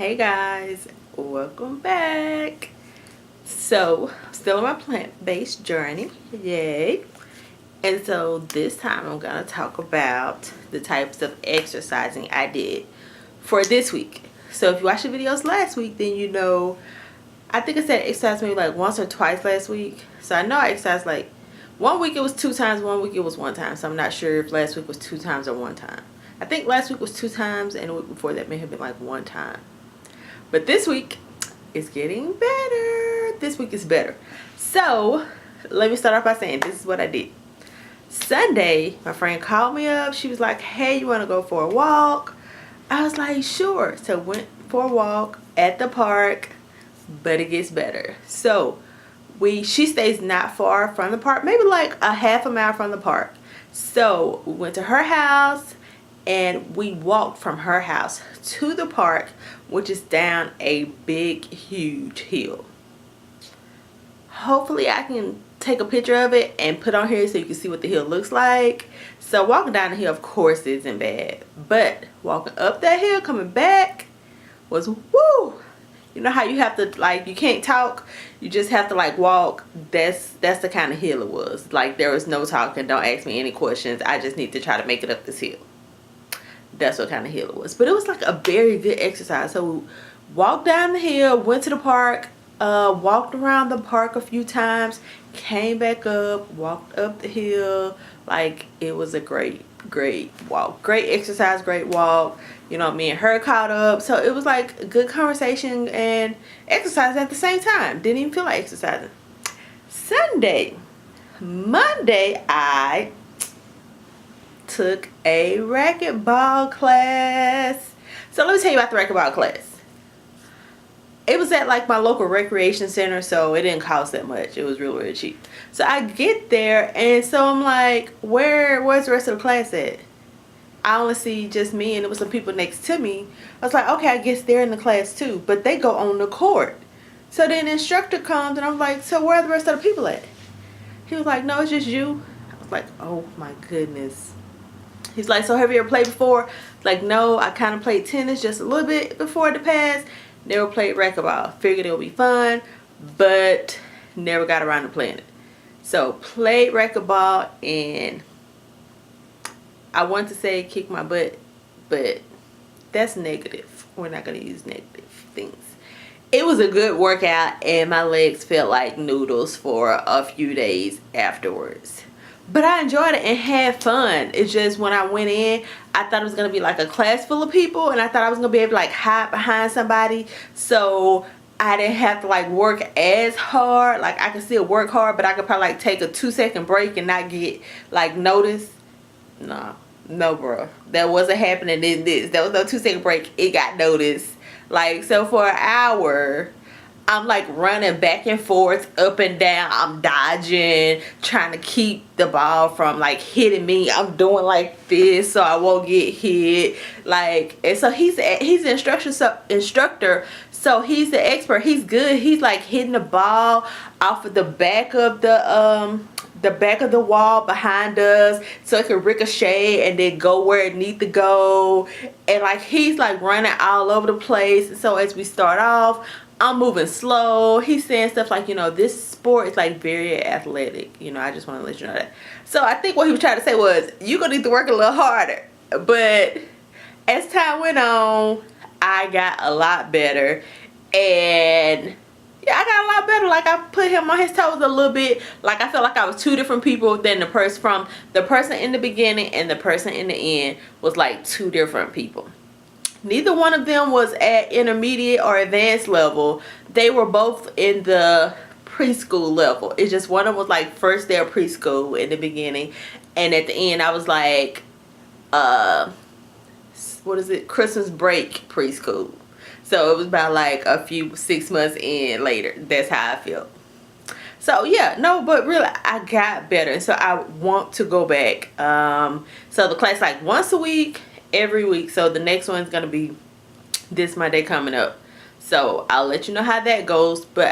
Hey guys, welcome back. So, still on my plant-based journey, yay. And so this time I'm gonna talk about the types of exercising I did for this week. So if you watched the videos last week, then you know, I think I said exercise maybe like once or twice last week. So I know I exercised like, one week it was 2 times, one week it was 1 time. So I'm not sure if last week was 2 times or 1 time. I think last week was 2 times and the week before that may have been like 1 time. But this week is getting better. This week is better. So let me start off by saying this is what I did. Sunday, my friend called me up. She was like, hey, you want to go for a walk? I was like, sure. So went for a walk at the park, but it gets better. So she stays not far from the park, maybe like a half a mile from the park. So we went to her house and we walked from her house to the park, which is down a big, huge hill. Hopefully I can take a picture of it and put on here so you can see what the hill looks like. So walking down the hill, of course, isn't bad, but walking up that hill, coming back was woo. You know how you have to, like, you can't talk, you just have to like walk. That's the kind of hill it was. Like, there was no talking, don't ask me any questions, I just need to try to make it up this hill. That's what kind of hill it was. But it was like a very good exercise. So we walked down the hill, went to the park, walked around the park a few times, came back up, walked up the hill. Like, it was a great walk, great exercise, great walk. You know, me and her caught up, so it was like a good conversation and exercise at the same time. Didn't even feel like exercising. Monday I took a racquetball class. So let me tell you about the racquetball class. It was at like my local recreation center, so it didn't cost that much. It was really cheap. So I get there, and so I'm like, where's the rest of the class at? I only see just me, and there was some people next to me. I was like, okay, I guess they're in the class too, but they go on the court. So then the instructor comes, and I'm like, so where are the rest of the people at? He was like, no, it's just you. I was like, oh my goodness. He's like, so have you ever played before? Like, no, I kind of played tennis just a little bit before the pass. Never played racquetball. Figured it would be fun, but never got around to playing it. So played racquetball, and I want to say kick my butt, but that's negative. We're not going to use negative things. It was a good workout, and my legs felt like noodles for a few days afterwards. But I enjoyed it and had fun. It's just when I went in, I thought it was going to be like a class full of people, and I thought I was going to be able to like hide behind somebody. So I didn't have to like work as hard. Like, I could still work hard, but I could probably like take a 2-second break and not get like noticed. No, bro. That wasn't happening in this. There was no 2-second break. It got noticed. Like, so for an hour, I'm like running back and forth, up and down. I'm dodging, trying to keep the ball from like hitting me. I'm doing like this so I won't get hit. Like, and so he's the instructor, so he's the expert. He's good. He's like hitting the ball off of the back of the wall behind us, so it can ricochet and then go where it needs to go. And like, he's like running all over the place. So as we start off, I'm moving slow. He's saying stuff like, you know, this sport is like very athletic. You know, I just want to let you know that. So I think what he was trying to say was, you're going to need to work a little harder. But as time went on, I got a lot better. And yeah, I got a lot better. Like, I put him on his toes a little bit. Like, I felt like I was 2 different people than the person in the beginning and the person in the end was like 2 different people. Neither one of them was at intermediate or advanced level. They were both in the preschool level. It's just one of them was like first day of preschool in the beginning, and at the end I was like, what is it? Christmas break preschool. So it was about like a few 6 months in later. That's how I feel. So yeah, no, but really I got better. So I want to go back. So the class like once a week, every week. So the next one's gonna be this Monday coming up. So I'll let you know how that goes. But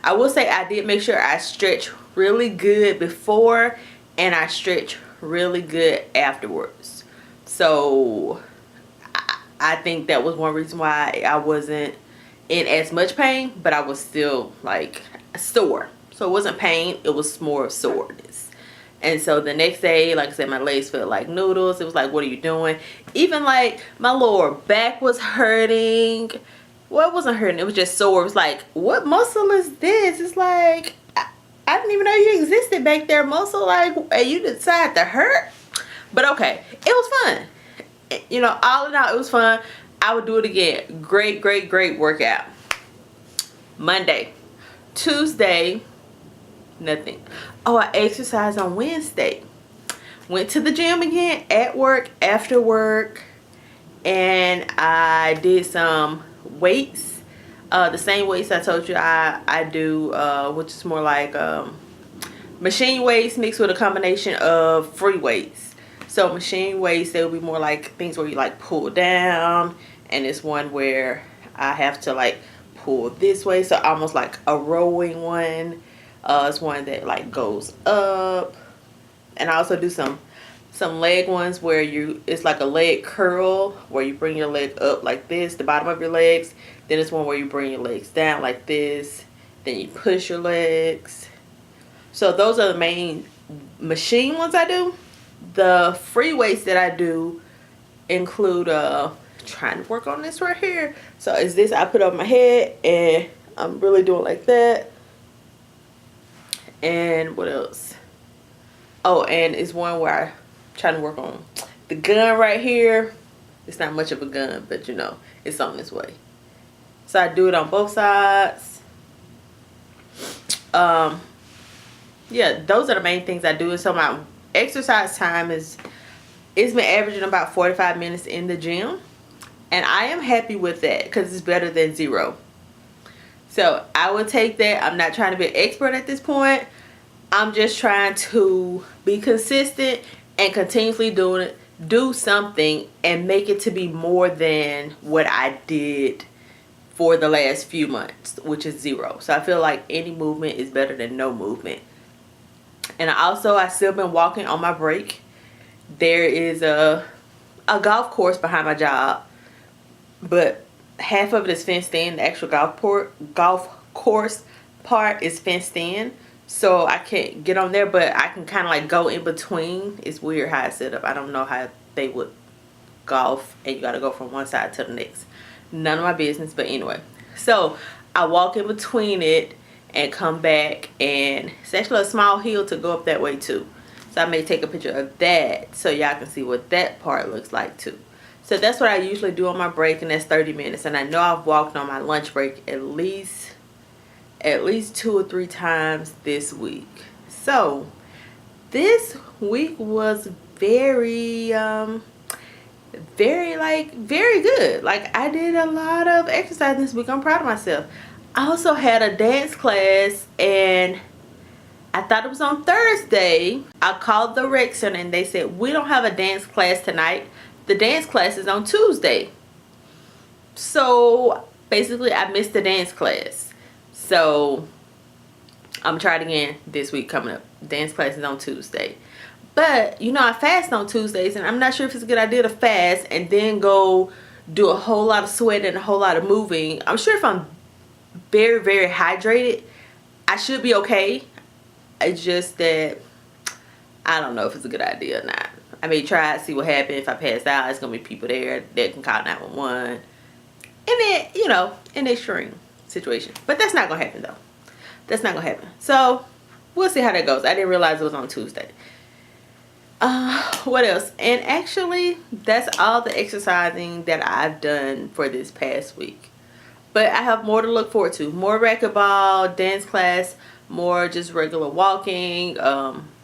I will say I did make sure I stretch really good before, and I stretch really good afterwards. So I think that was one reason why I wasn't in as much pain, but I was still like sore. So it wasn't pain, it was more of soreness. And so the next day, like I said, my legs felt like noodles. It was like, what are you doing? Even like my lower back was hurting. Well, it wasn't hurting, it was just sore. It was like, what muscle is this? It's like, I didn't even know you existed back there, muscle. Like, and you decide to hurt. But okay, it was fun. You know, all in all, it was fun. I would do it again. Great, great, great workout. Monday. Tuesday, nothing. Oh, I exercised on Wednesday. Went to the gym again at work, after work. And I did some weights. The same weights I told you I do, which is more like machine weights mixed with a combination of free weights. So machine weights, they will be more like things where you like pull down, and it's one where I have to like pull this way, so almost like a rowing one. It's one that like goes up. And I also do some leg ones where it's like a leg curl, where you bring your leg up like this, the bottom of your legs. Then it's one where you bring your legs down like this, then you push your legs. So those are the main machine ones I do. The free weights that I do include trying to work on this right here. So is this, I put on my head and I'm really doing like that. And what else? Oh, and it's one where I'm trying to work on the gun right here. It's not much of a gun, but you know, it's on this way. So I do it on both sides. Yeah, those are the main things I do. And so my exercise time it's been averaging about 45 minutes in the gym. And I am happy with that because it's better than 0. So I will take that. I'm not trying to be an expert at this point. I'm just trying to be consistent and continuously do something and make it to be more than what I did for the last few months, which is 0. So I feel like any movement is better than no movement. And I still been walking on my break. There is a golf course behind my job, but half of it is fenced in. The actual golf course part is fenced in, so I can't get on there, but I can kind of like go in between. It's weird how it's set up. I don't know how they would golf and you got to go from one side to the next. None of my business, but anyway. So I walk in between it and come back, and it's actually a small hill to go up that way too. So I may take a picture of that so y'all can see what that part looks like too. So that's what I usually do on my break, and that's 30 minutes. And I know I've walked on my lunch break at least 2 or 3 times this week. So this week was very good. Like, I did a lot of exercise this week. I'm proud of myself. I also had a dance class, and I thought it was on Thursday. I called the rec center and they said, we don't have a dance class tonight. The dance class is on Tuesday. So basically I missed the dance class. So I'm trying again this week coming up. Dance class is on Tuesday. But you know, I fast on Tuesdays, and I'm not sure if it's a good idea to fast and then go do a whole lot of sweating and a whole lot of moving. I'm sure if I'm very, very hydrated, I should be okay. It's just that I don't know if it's a good idea or not. I may try to see what happens. If I pass out, it's going to be people there that can call 911. And then, you know, an extreme situation. But that's not going to happen, though. That's not going to happen. So, we'll see how that goes. I didn't realize it was on Tuesday. What else? And actually, that's all the exercising that I've done for this past week. But I have more to look forward to. More racquetball, dance class, more just regular walking,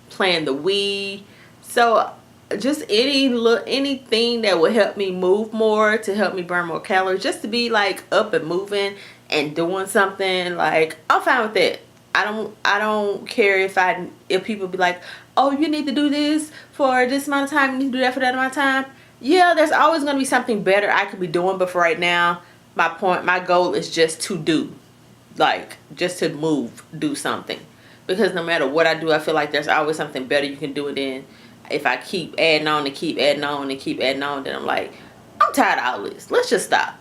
playing the Wii. So just anything that would help me move more, to help me burn more calories, just to be like up and moving and doing something. Like, I'm fine with that. I don't care if people be like, oh, you need to do this for this amount of time, you need to do that for that amount of time. Yeah, there's always going to be something better I could be doing, but for right now, my goal is just to do, like, just to move, do something. Because no matter what I do, I feel like there's always something better you can do. And then if I keep adding on and keep adding on and keep adding on, then I'm like, I'm I'm tired of all this. Let's just stop.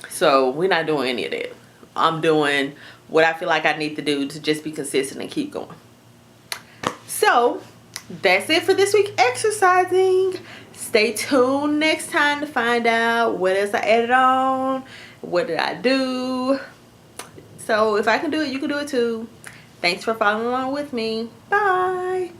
So we're not doing any of that. I'm doing what I feel like I need to do to just be consistent and keep going. So that's it for this week exercising. Stay tuned next time to find out what else I added on. What did I do? So if I can do it, you can do it too. Thanks for following along with me. Bye.